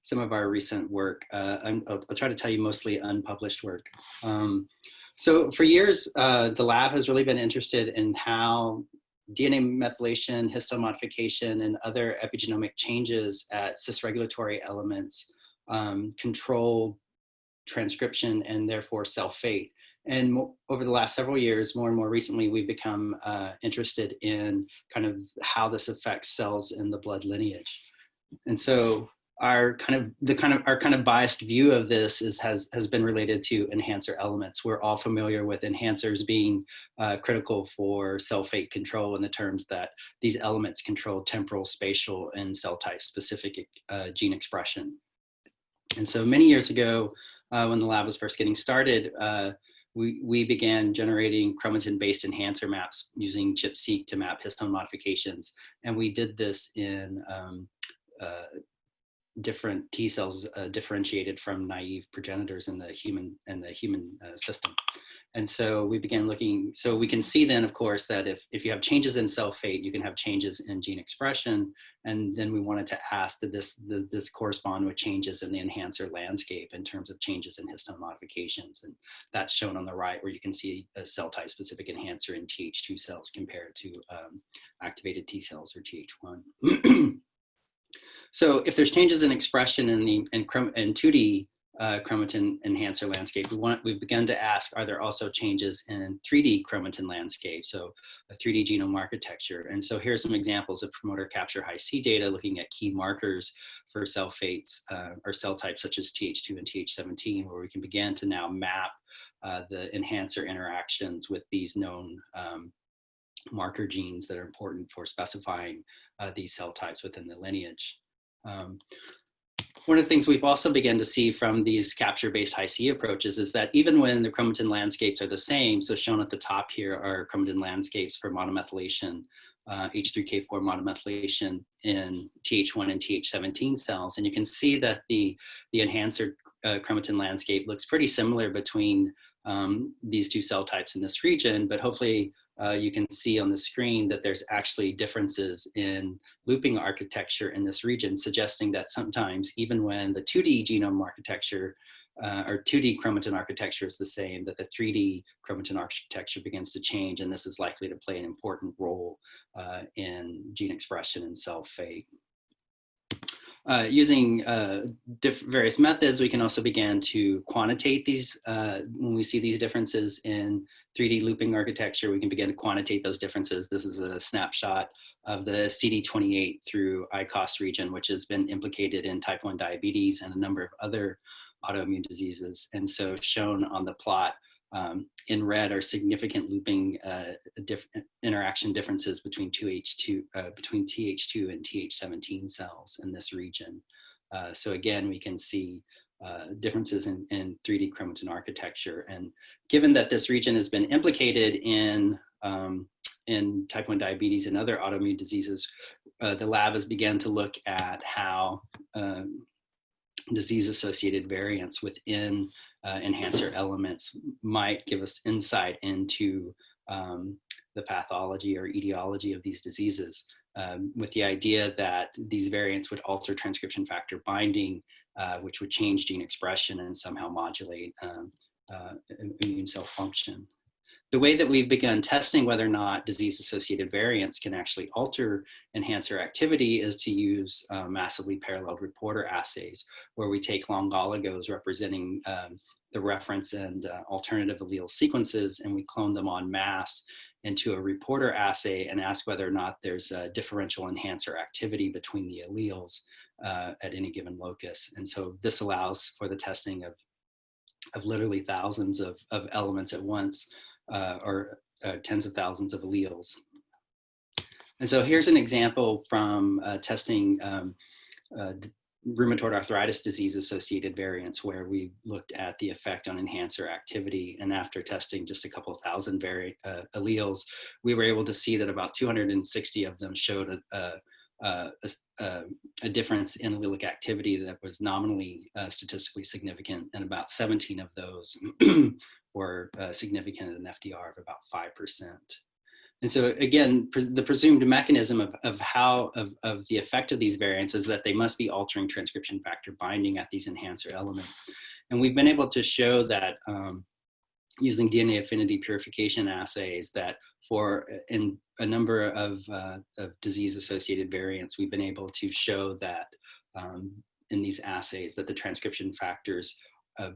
some of our recent work. I'll try to tell you mostly unpublished work. So for years, the lab has really been interested in how DNA methylation, histone modification, and other epigenomic changes at cis-regulatory elements control transcription and therefore cell fate. And over the last several years, more and more recently, we've become interested in kind of how this affects cells in the blood lineage. And so our kind of biased view of this has been related to enhancer elements. We're all familiar with enhancers being critical for cell fate control in the terms that these elements control temporal, spatial, and cell type specific gene expression. And so many years ago, when the lab was first getting started, we began generating chromatin-based enhancer maps using ChIP-seq to map histone modifications. And we did this in different T cells differentiated from naive progenitors in the human system. And so we began looking, so we can see then, of course, that if you have changes in cell fate, you can have changes in gene expression. And then we wanted to ask, did this correspond with changes in the enhancer landscape in terms of changes in histone modifications? And that's shown on the right, where you can see a cell type specific enhancer in Th2 cells compared to activated T cells or Th1. So if there's changes in expression in 2D chromatin enhancer landscape, we've begun to ask, are there also changes in 3D chromatin landscape, so a 3D genome architecture? And so here's some examples of promoter capture Hi-C data looking at key markers for cell fates or cell types such as Th2 and Th17, where we can begin to now map the enhancer interactions with these known marker genes that are important for specifying these cell types within the lineage. One of the things we've also begun to see from these capture-based Hi-C approaches is that even when the chromatin landscapes are the same, so shown at the top here are chromatin landscapes for monomethylation, H3K4 monomethylation in Th1 and Th17 cells, and you can see that the enhancer chromatin landscape looks pretty similar between these two cell types in this region, but hopefully you can see on the screen that there's actually differences in looping architecture in this region, suggesting that sometimes even when the 2D genome architecture or 2D chromatin architecture is the same, that the 3D chromatin architecture begins to change, and this is likely to play an important role in gene expression and cell fate. Using various methods, we can also begin to quantitate these. When we see these differences in 3D looping architecture, we can begin to quantitate those differences. This is a snapshot of the CD28 through ICOS region, which has been implicated in type 1 diabetes and a number of other autoimmune diseases. And so shown on the plot in red are significant looping interaction differences between Th2 and Th17 cells in this region. So again, we can see differences in 3D chromatin architecture. And given that this region has been implicated in type 1 diabetes and other autoimmune diseases, the lab has begun to look at how disease-associated variants within enhancer elements might give us insight into the pathology or etiology of these diseases, with the idea that these variants would alter transcription factor binding, which would change gene expression and somehow modulate immune cell function. The way that we've begun testing whether or not disease-associated variants can actually alter enhancer activity is to use massively paralleled reporter assays, where we take long oligos representing the reference and alternative allele sequences, and we clone them en masse into a reporter assay and ask whether or not there's a differential enhancer activity between the alleles at any given locus. And so this allows for the testing of literally thousands of elements at once, or tens of thousands of alleles. And so here's an example from testing rheumatoid arthritis disease-associated variants, where we looked at the effect on enhancer activity. And after testing just a couple of thousand alleles, we were able to see that about 260 of them showed a difference in allelic activity that was nominally statistically significant, and about 17 of those were significant at an FDR of about 5%. And so again, the presumed mechanism of the effect of these variants is that they must be altering transcription factor binding at these enhancer elements. And we've been able to show that using DNA affinity purification assays that in a number of disease-associated variants, we've been able to show that in these assays that the transcription factors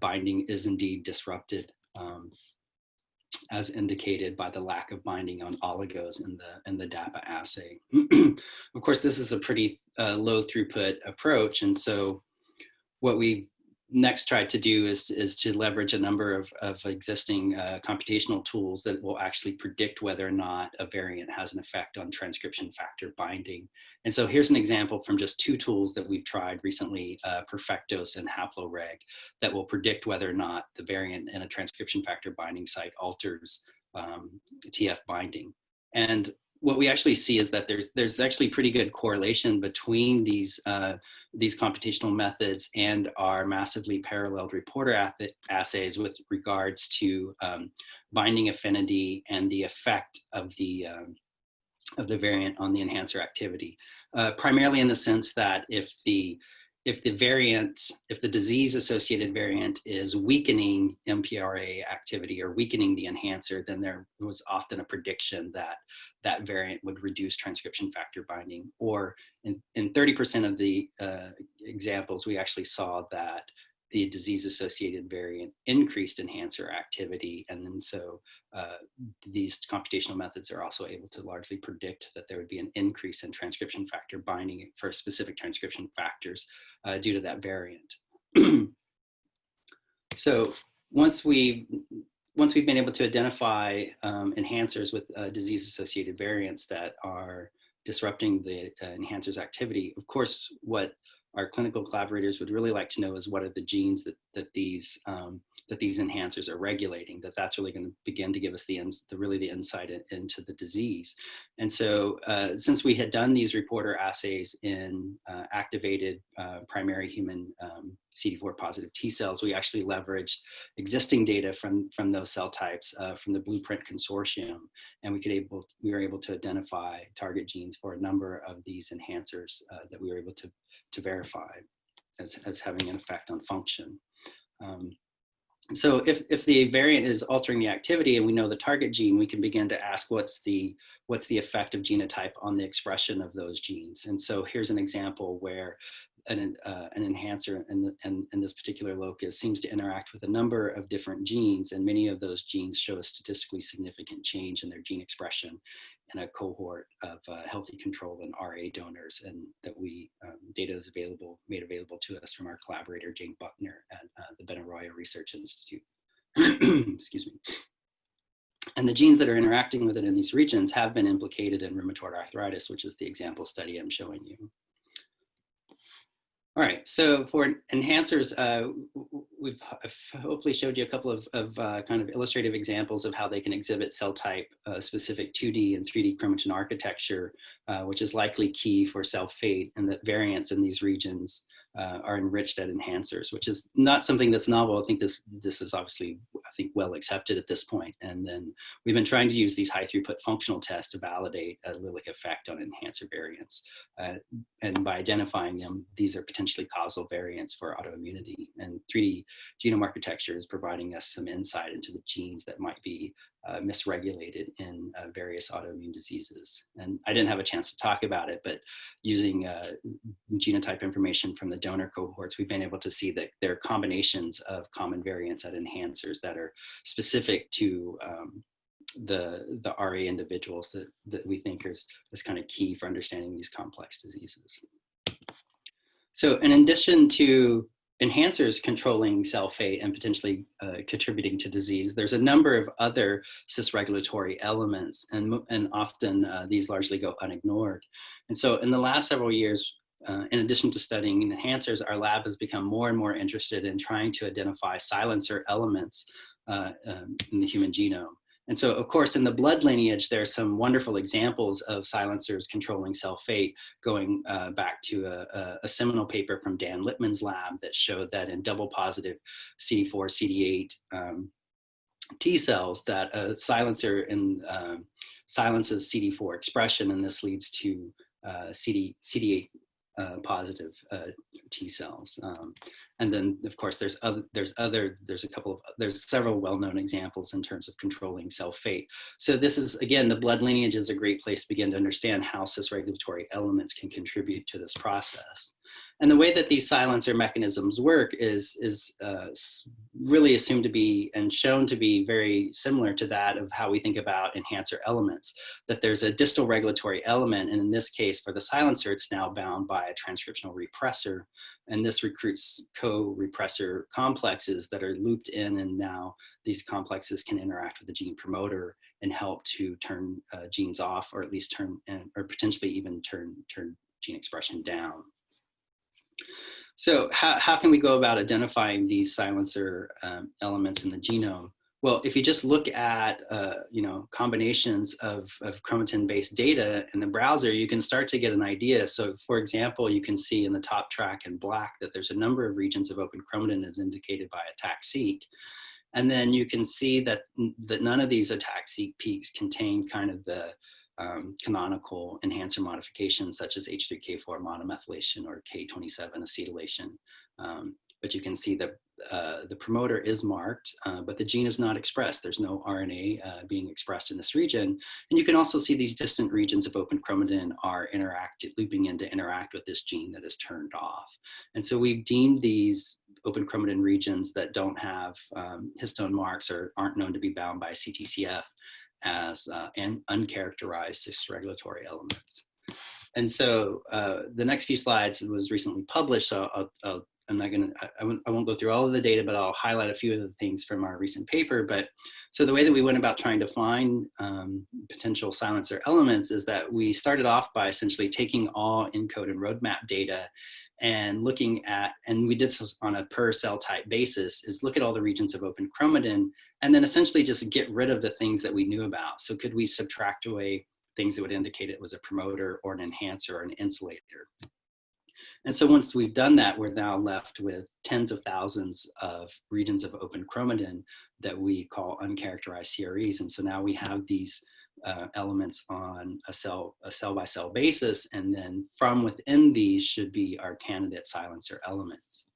binding is indeed disrupted, as indicated by the lack of binding on oligos in the DAPA assay. Of course, this is a pretty low throughput approach, and so what we next tried to do is to leverage a number of existing computational tools that will actually predict whether or not a variant has an effect on transcription factor binding. And so here's an example from just two tools that we've tried recently, Perfectos and HaploReg, that will predict whether or not the variant in a transcription factor binding site alters TF binding. And what we actually see is that there's actually pretty good correlation between these computational methods and our massively paralleled reporter assays with regards to binding affinity and the effect of the variant on the enhancer activity. Primarily in the sense that if the disease-associated variant is weakening MPRA activity or weakening the enhancer, then there was often a prediction that that variant would reduce transcription factor binding. Or in 30% of the examples, we actually saw that the disease-associated variant increased enhancer activity. And then so these computational methods are also able to largely predict that there would be an increase in transcription factor binding for specific transcription factors due to that variant. So once we've been able to identify enhancers with disease-associated variants that are disrupting the enhancer's activity, of course, what our clinical collaborators would really like to know is what are the genes that these enhancers are regulating, that's really going to begin to give us the insight into the disease. And so since we had done these reporter assays in activated primary human CD4 positive T cells, we actually leveraged existing data from those cell types from the Blueprint Consortium, and we were able to identify target genes for a number of these enhancers that we were able to verify as having an effect on function. So if the variant is altering the activity and we know the target gene, we can begin to ask what's the effect of genotype on the expression of those genes. And so here's an example where an enhancer in this particular locus seems to interact with a number of different genes, and many of those genes show a statistically significant change in their gene expression in a cohort of healthy control and RA donors, and that data is made available to us from our collaborator Jane Buckner at the Benaroya Research Institute. Excuse me. And the genes that are interacting with it in these regions have been implicated in rheumatoid arthritis, which is the example study I'm showing you. All right, so for enhancers, we've hopefully showed you a couple of kind of illustrative examples of how they can exhibit cell type specific 2D and 3D chromatin architecture, which is likely key for cell fate, and that variants in these regions are enriched at enhancers, which is not something that's novel. I think this is obviously, well accepted at this point. And then we've been trying to use these high throughput functional tests to validate a Allelic effect on enhancer variants. And by identifying them, these are potentially causal variants for autoimmunity. And 3D genome architecture is providing us some insight into the genes that might be misregulated in various autoimmune diseases. And I didn't have a chance to talk about it, but using genotype information from the donor cohorts, we've been able to see that there are combinations of common variants at enhancers that are specific to the RA individuals that we think is kind of key for understanding these complex diseases. So in addition to enhancers controlling cell fate and potentially contributing to disease, there's a number of other cis-regulatory elements, and often these largely go unignored. And so in the last several years, in addition to studying enhancers, our lab has become more and more interested in trying to identify silencer elements in the human genome. And so, of course, in the blood lineage, there are some wonderful examples of silencers controlling cell fate, going back to a seminal paper from Dan Littman's lab that showed that in double positive CD4, CD8 T cells that a silencer silences CD4 expression, and this leads to CD8 positive T cells. And then, of course, there's several well-known examples in terms of controlling cell fate. So this is, again, the blood lineage is a great place to begin to understand how cis-regulatory elements can contribute to this process. And the way that these silencer mechanisms work is really assumed to be and shown to be very similar to that of how we think about enhancer elements, that there's a distal regulatory element, and in this case, for the silencer, it's now bound by a transcriptional repressor, and this recruits co-repressor complexes that are looped in, and now these complexes can interact with the gene promoter and help to turn genes off, or at least turn, or potentially even turn gene expression down. So how can we go about identifying these silencer elements in the genome? Well, if you just look at combinations of chromatin-based data in the browser, you can start to get an idea. So, for example, you can see in the top track in black that there's a number of regions of open chromatin as indicated by ATAC-seq. And then you can see that none of these ATAC-seq peaks contain kind of the canonical enhancer modifications such as H3K4 monomethylation or K27 acetylation. But you can see that the promoter is marked, but the gene is not expressed. There's no RNA being expressed in this region. And you can also see these distant regions of open chromatin are looping in to interact with this gene that is turned off. And so we've deemed these open chromatin regions that don't have histone marks or aren't known to be bound by CTCF as uncharacterized cis-regulatory elements. And so the next few slides was recently published, so I won't go through all of the data, but I'll highlight a few of the things from our recent paper. But so the way that we went about trying to find potential silencer elements is that we started off by essentially taking all ENCODE and roadmap data and looking at, and we did this on a per cell type basis, is look at all the regions of open chromatin and then essentially just get rid of the things that we knew about. So could we subtract away things that would indicate it was a promoter or an enhancer or an insulator? And so once we've done that, we're now left with tens of thousands of regions of open chromatin that we call uncharacterized CREs. And so now we have these elements on a cell by cell basis, and then from within these should be our candidate silencer elements.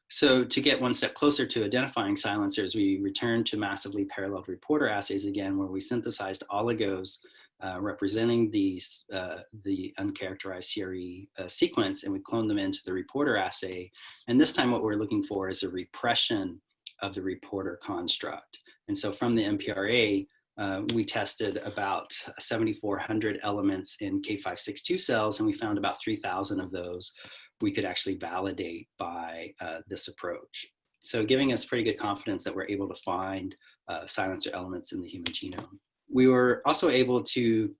So to get one step closer to identifying silencers, we returned to massively paralleled reporter assays again, where we synthesized oligos representing these, the uncharacterized CRE sequence, and we cloned them into the reporter assay. And this time what we're looking for is a repression of the reporter construct. And so from the MPRA, we tested about 7,400 elements in K562 cells, and we found about 3,000 of those we could actually validate by this approach. So giving us pretty good confidence that we're able to find silencer elements in the human genome. We were also able to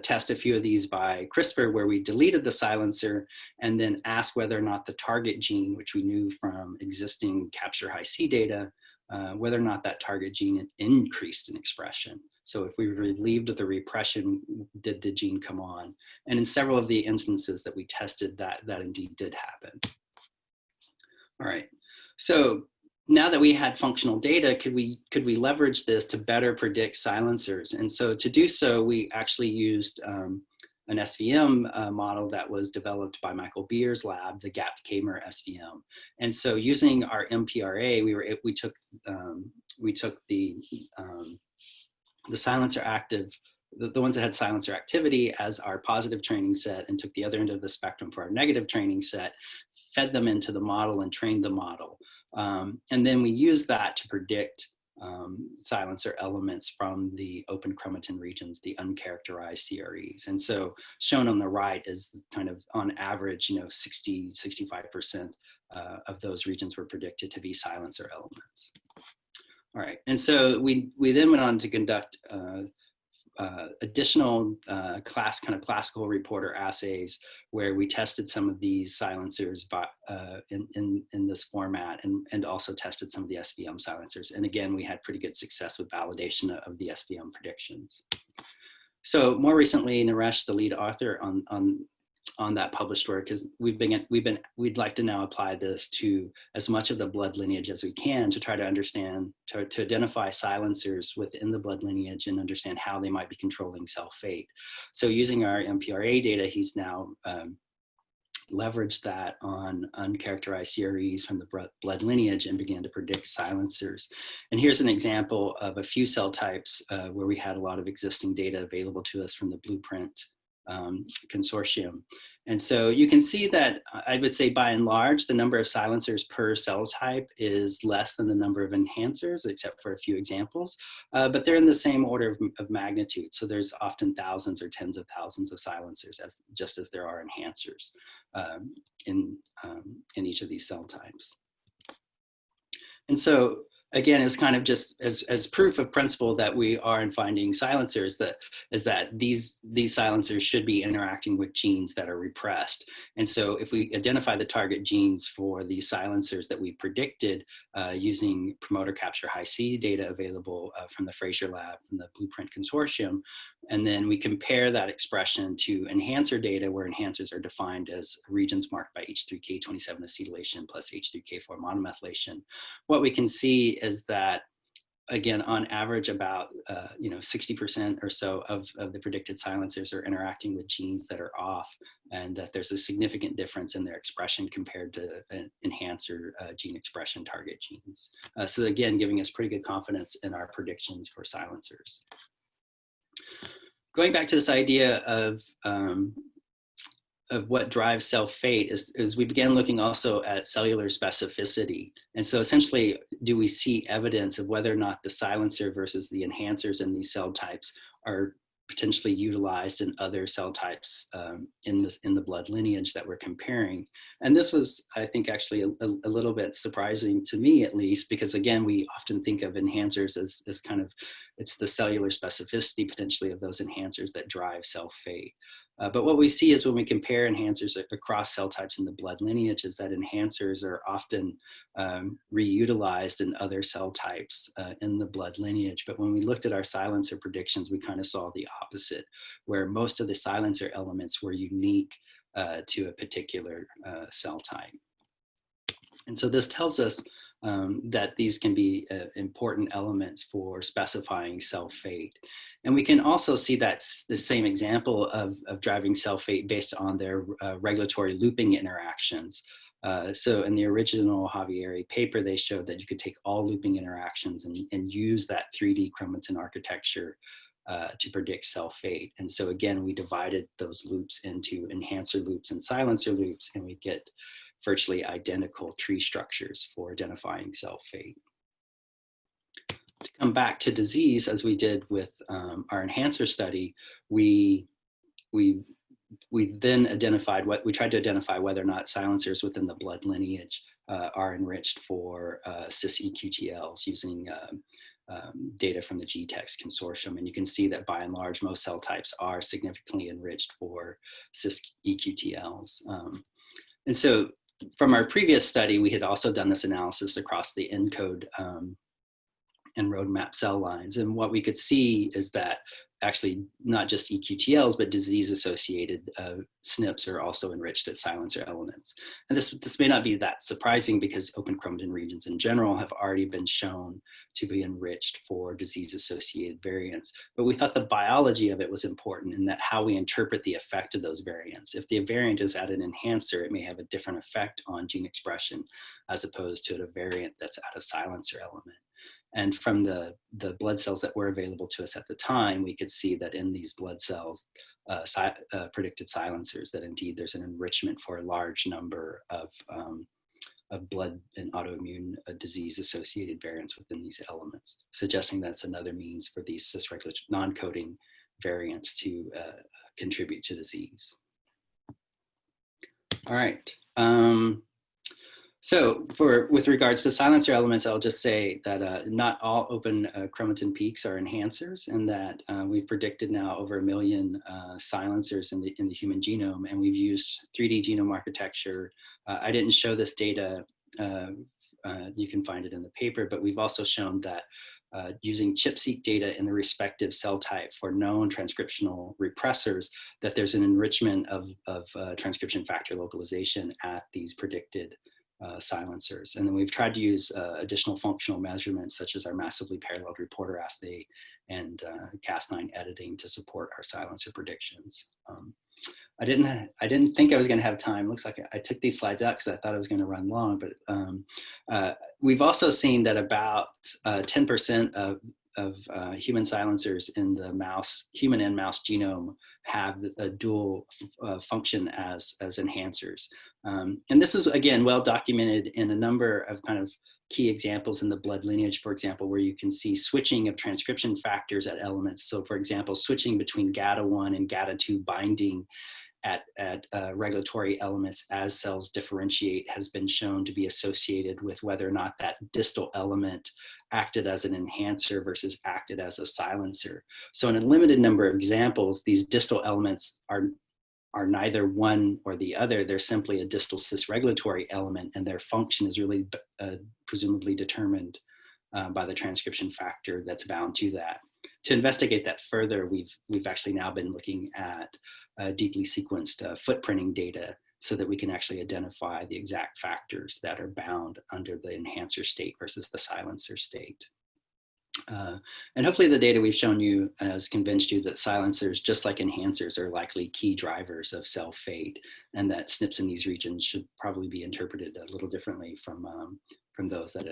test a few of these by CRISPR, where we deleted the silencer and then asked whether or not the target gene, which we knew from existing capture high C data, whether or not that target gene increased in expression. So if we relieved the repression, did the gene come on? And in several of the instances that we tested, that indeed did happen. All right, so now that we had functional data, could we leverage this to better predict silencers? And so to do so, we actually used an SVM model that was developed by Michael Beer's lab, the GAPT-Kamer SVM. And so using our MPRA, we took the silencer active, the ones that had silencer activity as our positive training set, and took the other end of the spectrum for our negative training set, fed them into the model and trained the model. And then we used that to predict silencer elements from the open chromatin regions, the uncharacterized CREs. And so shown on the right is kind of on average, 65% of those regions were predicted to be silencer elements. All right, and so we then went on to conduct additional classical reporter assays, where we tested some of these silencers in this format, and also tested some of the SVM silencers. And again, we had pretty good success with validation of the SVM predictions. So more recently, Naresh, the lead author on on that published work is we'd like to now apply this to as much of the blood lineage as we can to try to understand, to identify silencers within the blood lineage and understand how they might be controlling cell fate. So using our MPRA data, he's now leveraged that on uncharacterized CREs from the blood lineage and began to predict silencers. And here's an example of a few cell types where we had a lot of existing data available to us from the Blueprint consortium. And so you can see that I would say by and large, the number of silencers per cell type is less than the number of enhancers, except for a few examples, but they're in the same order of magnitude. So there's often thousands or tens of thousands of silencers, just as there are enhancers in each of these cell types. And so again, it's kind of just as proof of principle that we are in finding silencers, is that these silencers should be interacting with genes that are repressed. And so if we identify the target genes for the silencers that we predicted using promoter capture high C data available from the Fraser lab from the Blueprint consortium, and then we compare that expression to enhancer data where enhancers are defined as regions marked by H3K27 acetylation plus H3K4 monomethylation, what we can see is that, again, on average, about 60% or so of the predicted silencers are interacting with genes that are off, and that there's a significant difference in their expression compared to enhancer gene expression target genes. So again, giving us pretty good confidence in our predictions for silencers. Going back to this idea of what drives cell fate is we began looking also at cellular specificity. And so essentially, do we see evidence of whether or not the silencer versus the enhancers in these cell types are potentially utilized in other cell types in the blood lineage that we're comparing? And this was, I think, actually a little bit surprising to me, at least, because again, we often think of enhancers as kind of, it's the cellular specificity potentially of those enhancers that drive cell fate. But what we see is when we compare enhancers across cell types in the blood lineage is that enhancers are often reutilized in other cell types in the blood lineage. But when we looked at our silencer predictions, we kind of saw the opposite, where most of the silencer elements were unique to a particular cell type. And so this tells us that these can be important elements for specifying cell fate. And we can also see that the same example of driving cell fate based on their regulatory looping interactions. So in the original Javieri paper, they showed that you could take all looping interactions and use that 3D chromatin architecture to predict cell fate. And so again, we divided those loops into enhancer loops and silencer loops, and we get virtually identical tree structures for identifying cell fate. To come back to disease, as we did with our enhancer study, we then identified we tried to identify whether or not silencers within the blood lineage are enriched for cis-eQTLs using data from the GTEx consortium. And you can see that by and large, most cell types are significantly enriched for cis-eQTLs. And so from our previous study, we had also done this analysis across the ENCODE and roadmap cell lines. And what we could see is that actually not just eQTLs, but disease-associated SNPs are also enriched at silencer elements. And this may not be that surprising because open chromatin regions in general have already been shown to be enriched for disease-associated variants. But we thought the biology of it was important in that how we interpret the effect of those variants. If the variant is at an enhancer, it may have a different effect on gene expression as opposed to a variant that's at a silencer element. And from the blood cells that were available to us at the time, we could see that in these blood cells, predicted silencers, that indeed there's an enrichment for a large number of blood and autoimmune disease-associated variants within these elements, suggesting that's another means for these cis-regulatory non-coding variants to contribute to disease. All right. So with regards to silencer elements, I'll just say that not all open chromatin peaks are enhancers, and that we've predicted now over 1 million silencers in the human genome, and we've used 3D genome architecture. I didn't show this data you can find it in the paper, but we've also shown that using ChIP-seq data in the respective cell type for known transcriptional repressors, that there's an enrichment of transcription factor localization at these predicted silencers. And then we've tried to use additional functional measurements such as our massively paralleled reporter assay and Cas9 editing to support our silencer predictions. I didn't think I was going to have time. Looks like I took these slides out because I thought I was going to run long, but we've also seen that about 10% of human silencers in the human and mouse genome have a dual function as enhancers. And this is, again, well documented in a number of kind of key examples in the blood lineage, for example, where you can see switching of transcription factors at elements. So for example, switching between GATA1 and GATA2 binding at regulatory elements as cells differentiate has been shown to be associated with whether or not that distal element acted as an enhancer versus acted as a silencer. So in a limited number of examples, these distal elements are neither one or the other. They're simply a distal cis-regulatory element, and their function is really presumably determined by the transcription factor that's bound to that. To investigate that further, we've actually now been looking at deeply sequenced footprinting data so that we can actually identify the exact factors that are bound under the enhancer state versus the silencer state. And hopefully the data we've shown you has convinced you that silencers, just like enhancers, are likely key drivers of cell fate, and that SNPs in these regions should probably be interpreted a little differently from those that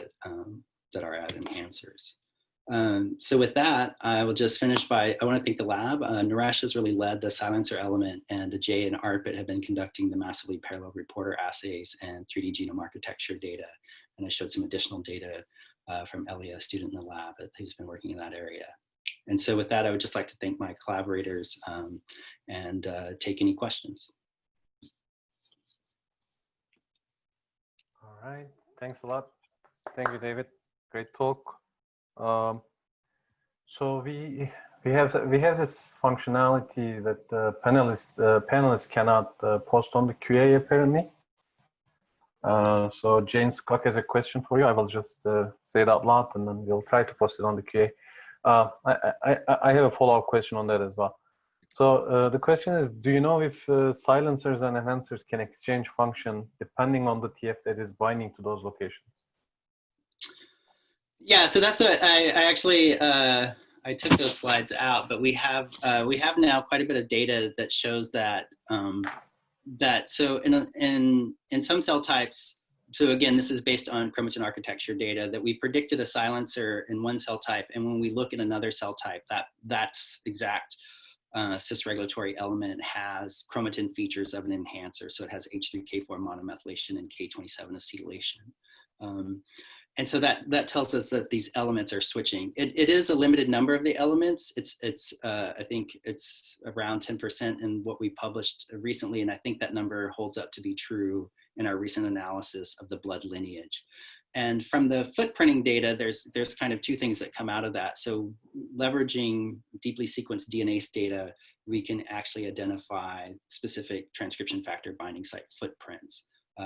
are at enhancers. So with that, I will just finish by, I want to thank the lab. Naresh has really led the silencer element, and Jay and Arpit have been conducting the massively parallel reporter assays and 3D genome architecture data. And I showed some additional data from Elia, a student in the lab who's been working in that area. And so with that, I would just like to thank my collaborators and take any questions. All right, thanks a lot. Thank you, David. Great talk. So we have this functionality that panelists cannot post on the QA apparently. So Jane Scott has a question for you. I will just say it out loud, and then we'll try to post it on the QA. I have a follow-up question on that as well. So the question is, do you know if silencers and enhancers can exchange function depending on the TF that is binding to those locations? Yeah, so that's what I actually I took those slides out, but we have now quite a bit of data that shows that so in some cell types, so again, this is based on chromatin architecture data, that we predicted a silencer in one cell type, and when we look at another cell type, that's exact cis-regulatory element has chromatin features of an enhancer. So it has H3K4 monomethylation and K27 acetylation. And so that tells us that these elements are switching. It is a limited number of the elements. I think it's around 10% in what we published recently, and I think that number holds up to be true in our recent analysis of the blood lineage. And from the footprinting data, there's kind of two things that come out of that. So leveraging deeply sequenced DNase data, we can actually identify specific transcription factor binding site footprints.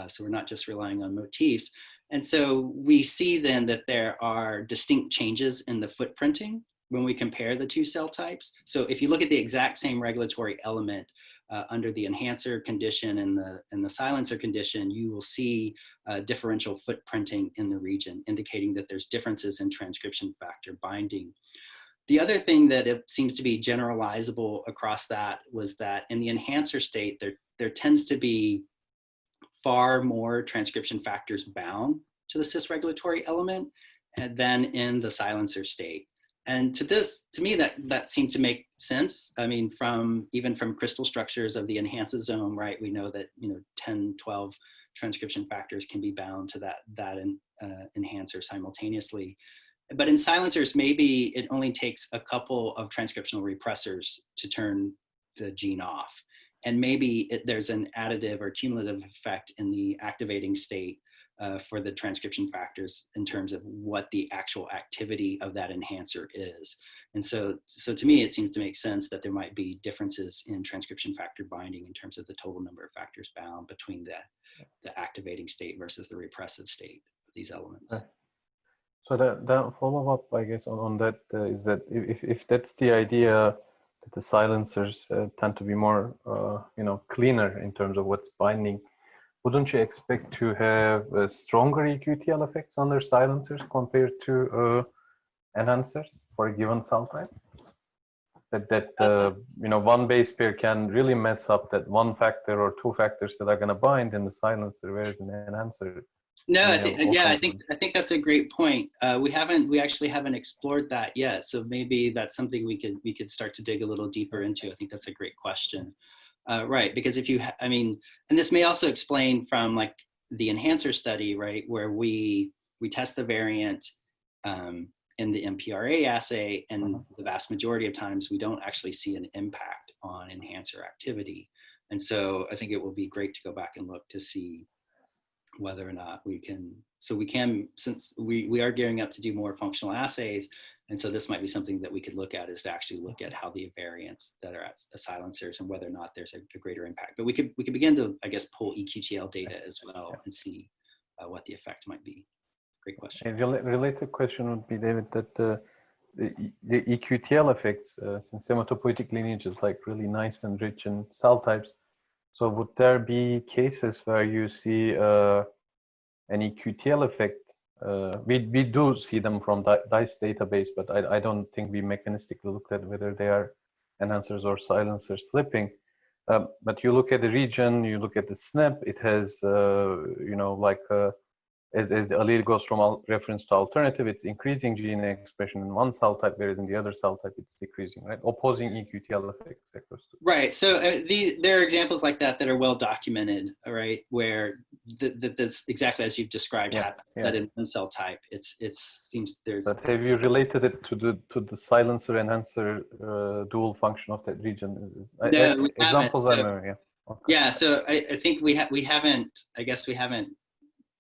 So we're not just relying on motifs. And so we see then that there are distinct changes in the footprinting when we compare the two cell types. So if you look at the exact same regulatory element under the enhancer condition and the silencer condition, you will see differential footprinting in the region, indicating that there's differences in transcription factor binding. The other thing that it seems to be generalizable across that was that in the enhancer state, there tends to be far more transcription factors bound to the cis-regulatory element than in the silencer state. And to me, that seemed to make sense. I mean, even from crystal structures of the enhanceosome, right? We know that 10, 12 transcription factors can be bound to that enhancer simultaneously. But in silencers, maybe it only takes a couple of transcriptional repressors to turn the gene off. And maybe there's an additive or cumulative effect in the activating state for the transcription factors in terms of what the actual activity of that enhancer is. And so to me, it seems to make sense that there might be differences in transcription factor binding in terms of the total number of factors bound between the activating state versus the repressive state. these elements. So that follow-up, I guess, on that is that if that's the idea that the silencers tend to be more, cleaner in terms of what's binding, wouldn't you expect to have stronger eQTL effects on their silencers compared to enhancers for a given cell type? That one base pair can really mess up that one factor or two factors that are going to bind in the silencer, whereas an enhancer. No, I think that's a great point. We actually haven't explored that yet. So maybe that's something we could start to dig a little deeper into. I think that's a great question. Right, because if you, and this may also explain from like the enhancer study, right, where we test the variant in the MPRA assay, and the vast majority of times we don't actually see an impact on enhancer activity. And so I think it will be great to go back and look to see whether or not we can, since we are gearing up to do more functional assays, and so this might be something that we could look at, is to actually look at how the variants that are at silencers and whether or not there's a greater impact. But we could begin to, I guess, pull eQTL data as well and see what the effect might be. Great question. A related question would be, David, that the eQTL effects, since hematopoietic lineage is like really nice and rich in cell types, so would there be cases where you see an eQTL effect? We do see them from DICE database, but I don't think we mechanistically looked at whether they are enhancers or silencers flipping. But you look at the region, you look at the SNP, it has, as the allele goes from reference to alternative, it's increasing gene expression in one cell type, whereas in the other cell type, it's decreasing, right? Opposing eQTL effects across. Right, so there are examples like that are well documented, right? Where that's exactly as you've described happen, that in one cell type, it seems there's. But have you related it to the silencer enhancer dual function of that region? No, examples haven't. are okay. Yeah, so I think we haven't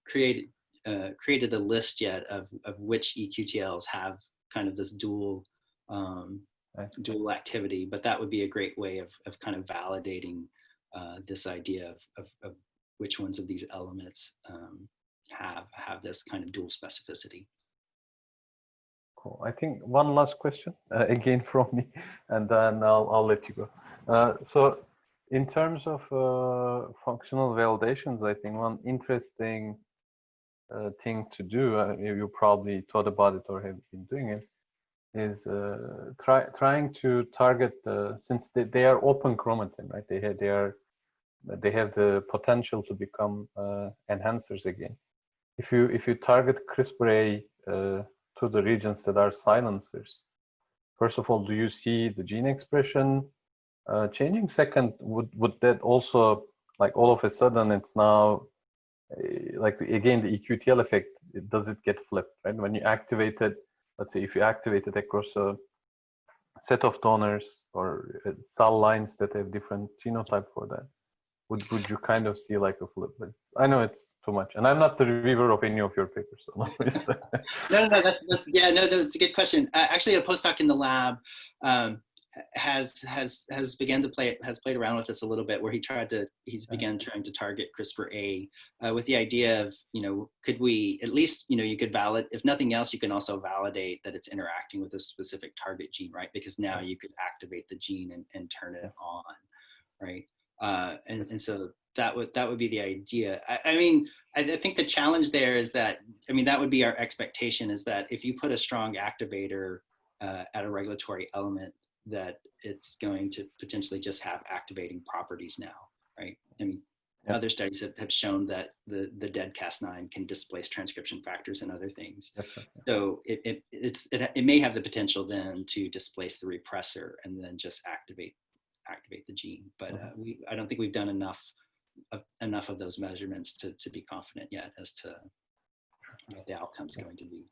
created a list yet of which eQTLs have kind of this dual activity, but that would be a great way of kind of validating this idea of which ones of these elements have this kind of dual specificity. Cool. I think one last question again from me, and then I'll let you go. So in terms of functional validations, I think one interesting thing to do, you probably thought about it or have been doing it, is trying to target since they are open chromatin, right? They have the potential to become enhancers again. If you target CRISPR-A to the regions that are silencers, first of all, do you see the gene expression changing? Second, would that also, like, all of a sudden it's now like again the eQTL effect, does it get flipped, right? When you activate it, let's say if you activate it across a set of donors or cell lines that have different genotype for that, would you kind of see like a flip? I know it's too much, and I'm not the reviewer of any of your papers, so no, that's a good question. Actually, a postdoc in the lab has played around with this a little bit, where he's began trying to target CRISPR-A with the idea of, could we at least, you could validate, if nothing else, you can also validate that it's interacting with a specific target gene, right? Because now you could activate the gene and turn it on, right? And so that would be the idea. I think the challenge there is that, that would be our expectation, is that if you put a strong activator at a regulatory element, that it's going to potentially just have activating properties now, right? Other studies have shown that the dead Cas9 can displace transcription factors and other things. So it may have the potential then to displace the repressor and then just activate the gene. But I don't think we've done enough of those measurements to be confident yet as to what the outcome's going to be.